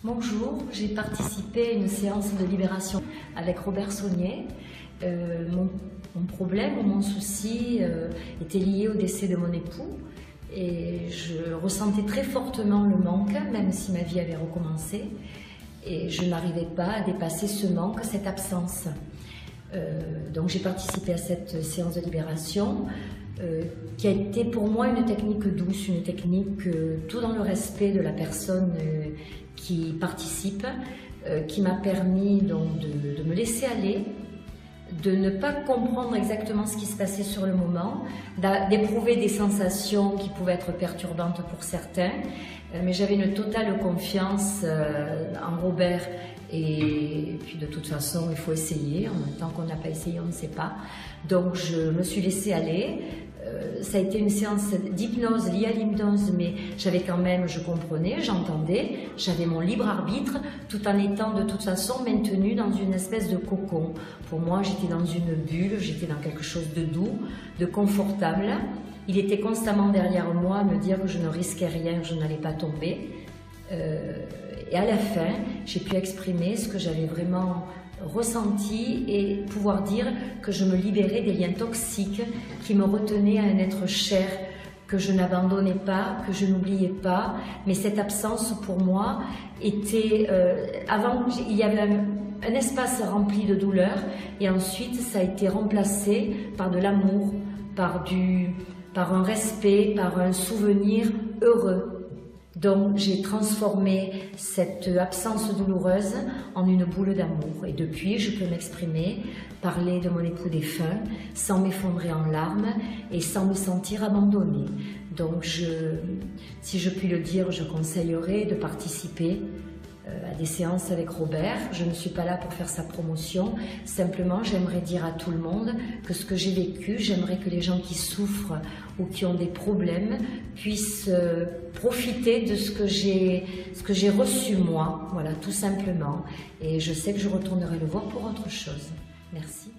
Bonjour, j'ai participé à une séance de libération avec Robert Saunier. Mon problème ou mon souci était lié au décès de mon époux et je ressentais très fortement le manque, même si ma vie avait recommencé, et je n'arrivais pas à dépasser ce manque, cette absence. Donc j'ai participé à cette séance de libération qui a été pour moi une technique douce, une technique tout dans le respect de la personne qui participe, qui m'a permis donc de me laisser aller, de ne pas comprendre exactement ce qui se passait sur le moment, d'éprouver des sensations qui pouvaient être perturbantes pour certains, mais j'avais une totale confiance en Robert. Et puis de toute façon, il faut essayer. Tant qu'on n'a pas essayé, on ne sait pas. Donc je me suis laissée aller. Ça a été une séance d'hypnose liée à l'hypnose, mais j'avais quand même, je comprenais, j'entendais, j'avais mon libre arbitre, tout en étant de toute façon maintenue dans une espèce de cocon. Pour moi, j'étais dans une bulle, j'étais dans quelque chose de doux, de confortable. Il était constamment derrière moi à me dire que je ne risquais rien, que je n'allais pas tomber. Et à la fin, j'ai pu exprimer ce que j'avais vraiment ressenti et pouvoir dire que je me libérais des liens toxiques qui me retenaient à un être cher, que je n'abandonnais pas, que je n'oubliais pas. Mais cette absence pour moi était... avant, il y avait un espace rempli de douleur et ensuite ça a été remplacé par de l'amour, par un respect, par un souvenir heureux. Donc j'ai transformé cette absence douloureuse en une boule d'amour. Et depuis, je peux m'exprimer, parler de mon époux défunt, sans m'effondrer en larmes et sans me sentir abandonnée. Donc si je puis le dire, je conseillerais de participer à des séances avec Robert. Je ne suis pas là pour faire sa promotion. Simplement, j'aimerais dire à tout le monde que ce que j'ai vécu, j'aimerais que les gens qui souffrent ou qui ont des problèmes puissent profiter de ce que j'ai reçu moi. Voilà, tout simplement. Et je sais que je retournerai le voir pour autre chose. Merci.